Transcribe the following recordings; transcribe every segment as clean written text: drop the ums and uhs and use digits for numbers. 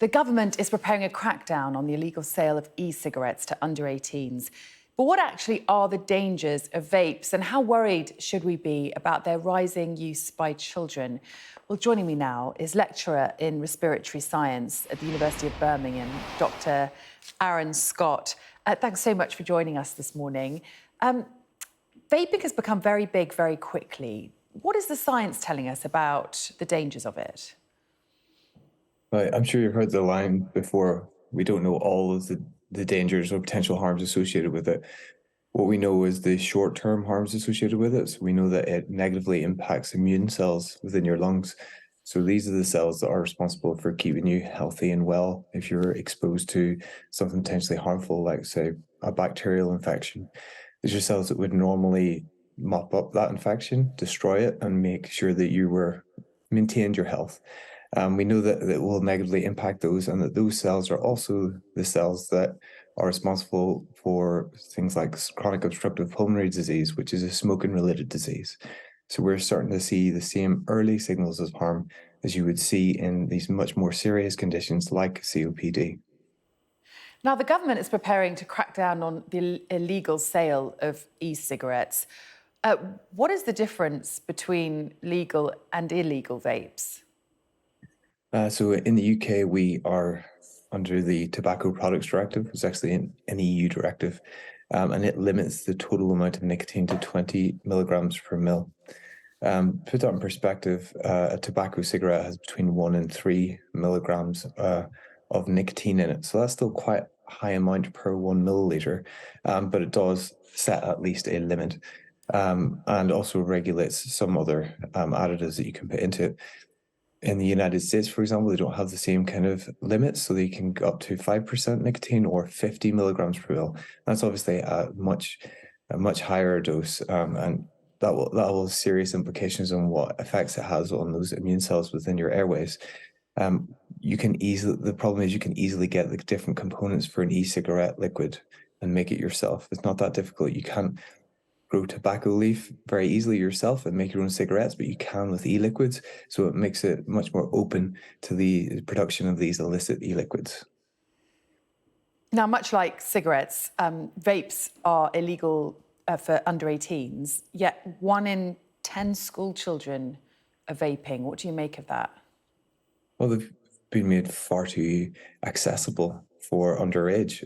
The government is preparing a crackdown on the illegal sale of e-cigarettes to under 18s. But what actually are the dangers of vapes and how worried should we be about their rising use by children? Well, joining me now is lecturer in respiratory science at the University of Birmingham, Dr. Aaron Scott. Thanks so much for joining us this morning. Vaping has become very big very quickly. What is the science telling us about the dangers of it? Right, I'm sure you've heard the line before. We don't know all of the dangers or potential harms associated with it. What we know is the short-term harms associated with it. So we know that it negatively impacts immune cells within your lungs. So these are the cells that are responsible for keeping you healthy and well if you're exposed to something potentially harmful, like, say, a bacterial infection. These are cells that would normally mop up that infection, destroy it, and make sure that you were maintained your health. We know that it will negatively impact those, and that those cells are also the cells that are responsible for things like chronic obstructive pulmonary disease, which is a smoking-related disease. So we're starting to see the same early signals of harm as you would see in these much more serious conditions like COPD. Now, the government is preparing to crack down on the illegal sale of e-cigarettes. What is the difference between legal and illegal vapes? So in the UK, we are under the Tobacco Products Directive. It's actually an EU directive, and it limits the total amount of nicotine to 20 milligrams per mil. Put that in perspective, a tobacco cigarette has between 1 and 3 milligrams of nicotine in it. So that's still quite a high amount per 1 milliliter, but it does set at least a limit, and also regulates some other additives that you can put into it. In the United States, for example, they don't have the same kind of limits, so they can go up to 5% nicotine or 50 milligrams per mil. That's obviously a much higher dose, and that will have serious implications on what effects it has on those immune cells within your airways. The problem is you can easily get the different components for an e-cigarette liquid and make it yourself. It's not that difficult. You can't grow tobacco leaf very easily yourself and make your own cigarettes, but you can with e-liquids. So it makes it much more open to the production of these illicit e-liquids. Now, much like cigarettes, vapes are illegal for under 18s, yet 1 in 10 school children are vaping. What do you make of that? Well, they've been made far too accessible for underage.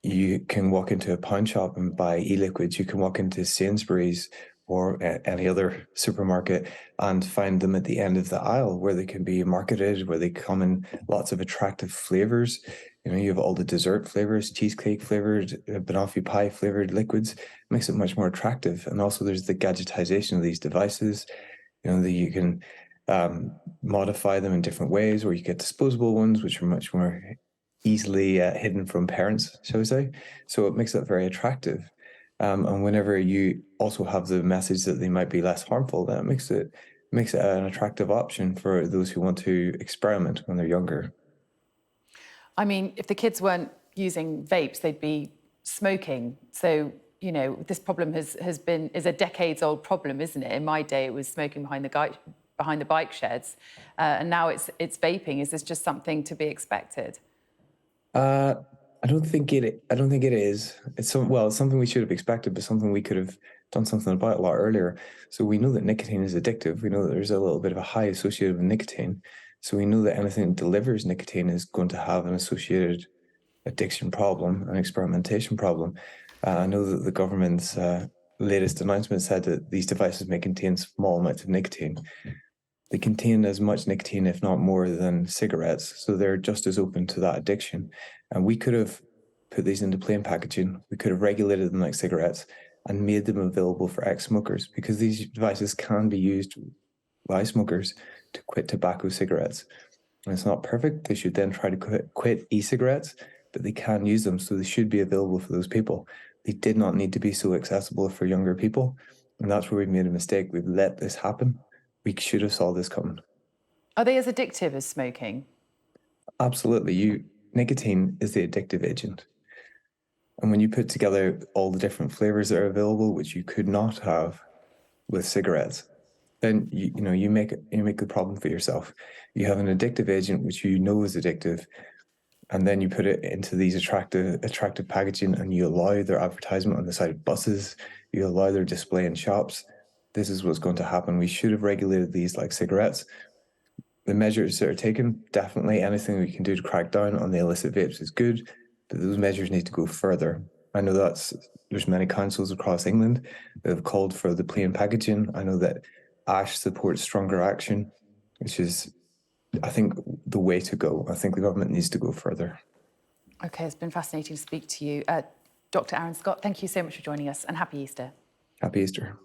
You can walk into a pound shop and buy e-liquids. You can walk into Sainsbury's or any other supermarket and find them at the end of the aisle, where they can be marketed, where they come in lots of attractive flavors. You know, you have all the dessert flavors, cheesecake flavored, banoffee pie flavored liquids. It makes it much more attractive. And also there's the gadgetization of these devices. You know, that you can modify them in different ways, or you get disposable ones, which are much more easily hidden from parents, shall we say. So it makes it very attractive. And whenever you also have the message that they might be less harmful, that makes it an attractive option for those who want to experiment when they're younger. I mean, if the kids weren't using vapes, they'd be smoking. So, you know, this problem is a decades-old problem, isn't it? In my day, it was smoking behind the bike sheds, and now it's vaping. Is this just something to be expected? I don't think it is. It's something we should have expected, but something we could have done something about a lot earlier. So we know that nicotine is addictive. We know that there's a little bit of a high associated with nicotine. So we know that anything that delivers nicotine is going to have an associated addiction problem, an experimentation problem. I know that the government's latest announcement said that these devices may contain small amounts of nicotine. They contain as much nicotine, if not more, than cigarettes, so they're just as open to that addiction. And we could have put these into plain packaging. We could have regulated them like cigarettes and made them available for ex-smokers, because these devices can be used by smokers to quit tobacco cigarettes. And it's not perfect. They should then try to quit e-cigarettes, but they can use them, so they should be available for those people. They did not need to be so accessible for younger people, and that's where we've made a mistake. We've let this happen. We should have saw this coming. Are they as addictive as smoking? Absolutely. Nicotine is the addictive agent. And when you put together all the different flavors that are available, which you could not have with cigarettes, then you make the problem for yourself. You have an addictive agent which you know is addictive, and then you put it into these attractive packaging, and you allow their advertisement on the side of buses, you allow their display in shops. This is what's going to happen. We should have regulated these like cigarettes. The measures that are taken, definitely anything we can do to crack down on the illicit vapes is good, but those measures need to go further. I know there's many councils across England that have called for the plain packaging. I know that Ash supports stronger action, which is, I think, the way to go. I think the government needs to go further. OK, it's been fascinating to speak to you. Dr. Aaron Scott, thank you so much for joining us, and happy Easter. Happy Easter.